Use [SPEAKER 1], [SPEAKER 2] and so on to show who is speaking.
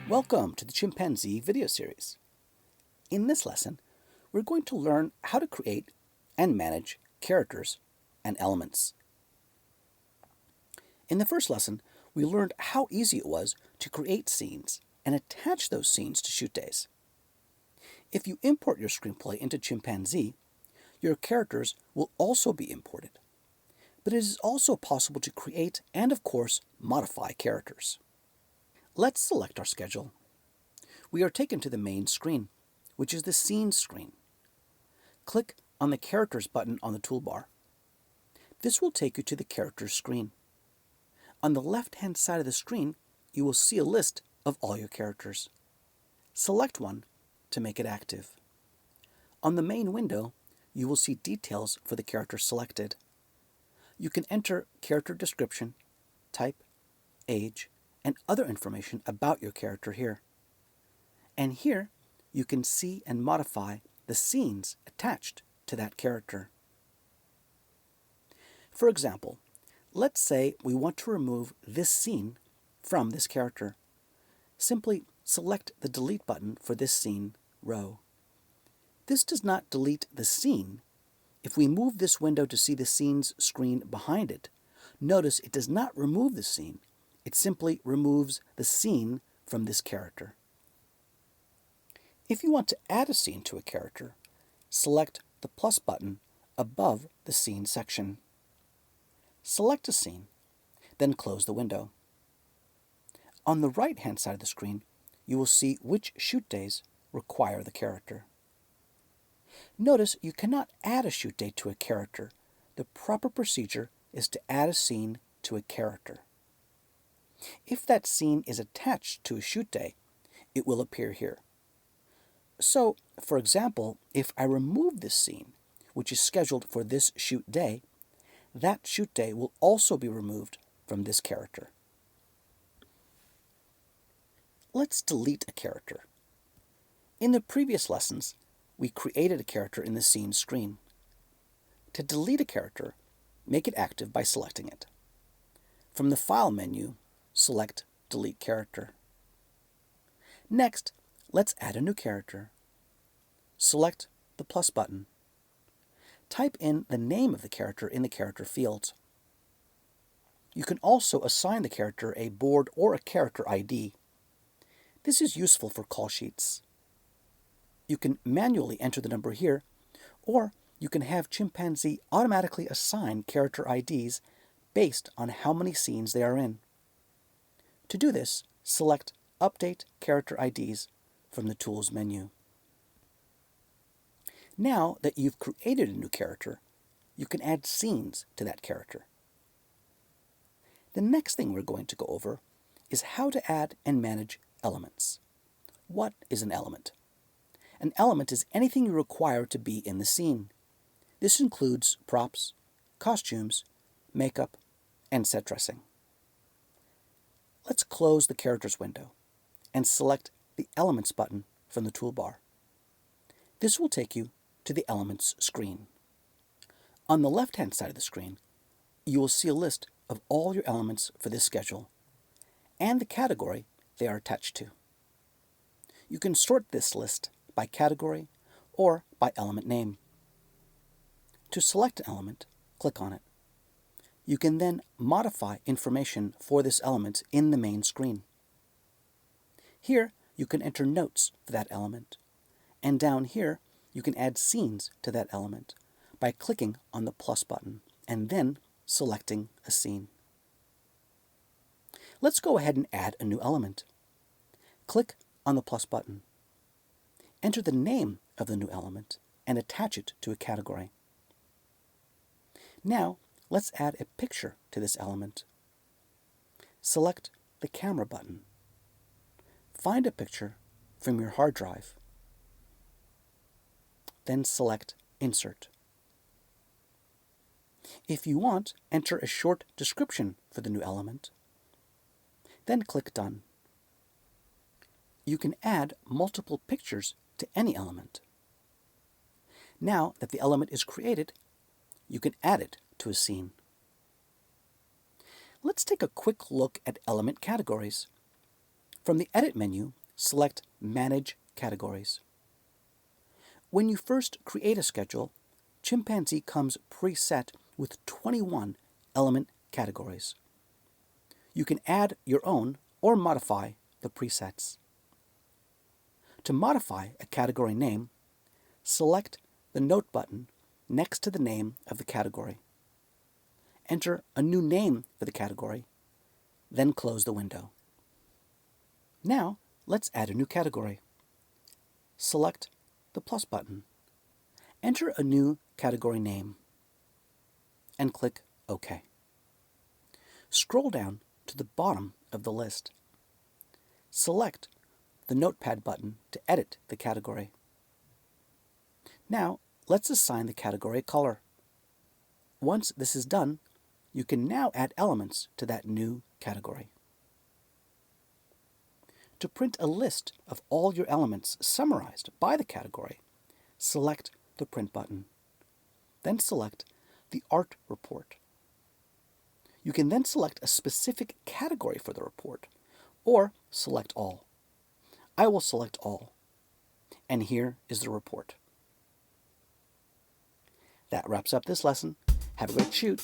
[SPEAKER 1] Welcome to the Chimpanzee video series. In this lesson, we're going to learn how to create and manage characters and elements. In the first lesson, we learned how easy it was to create scenes and attach those scenes to shoot days. If you import your screenplay into Chimpanzee, your characters will also be imported. But it is also possible to create and, of course, modify characters. Let's select our schedule. We are taken to the main screen, which is the Scenes screen. Click on the Characters button on the toolbar. This will take you to the Characters screen. On the left-hand side of the screen, you will see a list of all your characters. Select one to make it active. On the main window, you will see details for the character selected. You can enter character description, type, age, and other information about your character here. And here, you can see and modify the scenes attached to that character. For example, let's say we want to remove this scene from this character. Simply select the Delete button for this scene row. This does not delete the scene. If we move this window to see the scenes screen behind it, notice it does not remove the scene. It simply removes the scene from this character. If you want to add a scene to a character, select the plus button above the Scene section. Select a scene, then close the window. On the right-hand side of the screen, you will see which shoot days require the character. Notice you cannot add a shoot day to a character. The proper procedure is to add a scene to a character. If that scene is attached to a shoot day, it will appear here. So, for example, if I remove this scene, which is scheduled for this shoot day, that shoot day will also be removed from this character. Let's delete a character. In the previous lessons, we created a character in the Scene screen. To delete a character, make it active by selecting it. From the File menu, select Delete Character. Next, let's add a new character. Select the plus button. Type in the name of the character in the character field. You can also assign the character a board or a character ID. This is useful for call sheets. You can manually enter the number here, or you can have Chimpanzee automatically assign character IDs based on how many scenes they are in. To do this, select Update Character IDs from the Tools menu. Now that you've created a new character, you can add scenes to that character. The next thing we're going to go over is how to add and manage elements. What is an element? An element is anything you require to be in the scene. This includes props, costumes, makeup, and set dressing. Let's close the Characters window and select the Elements button from the toolbar. This will take you to the Elements screen. On the left-hand side of the screen, you will see a list of all your elements for this schedule and the category they are attached to. You can sort this list by category or by element name. To select an element, click on it. You can then modify information for this element in the main screen. Here, you can enter notes for that element, and down here, you can add scenes to that element by clicking on the plus button and then selecting a scene. Let's go ahead and add a new element. Click on the plus button. Enter the name of the new element and attach it to a category. Now, let's add a picture to this element. Select the Camera button. Find a picture from your hard drive. Then select Insert. If you want, enter a short description for the new element. Then click Done. You can add multiple pictures to any element. Now that the element is created, you can add it to a scene. Let's take a quick look at element categories. From the Edit menu, select Manage Categories. When you first create a schedule, Chimpanzee comes preset with 21 element categories. You can add your own or modify the presets. To modify a category name, select the Note button next to the name of the category. Enter a new name for the category, then close the window. Now, let's add a new category. Select the plus button. Enter a new category name, and click OK. Scroll down to the bottom of the list. Select the Notepad button to edit the category. Now, let's assign the category a color. Once this is done, you can now add elements to that new category. To print a list of all your elements summarized by the category, select the Print button. Then select the Art report. You can then select a specific category for the report, or select all. I will select all. And here is the report. That wraps up this lesson. Have a great shoot.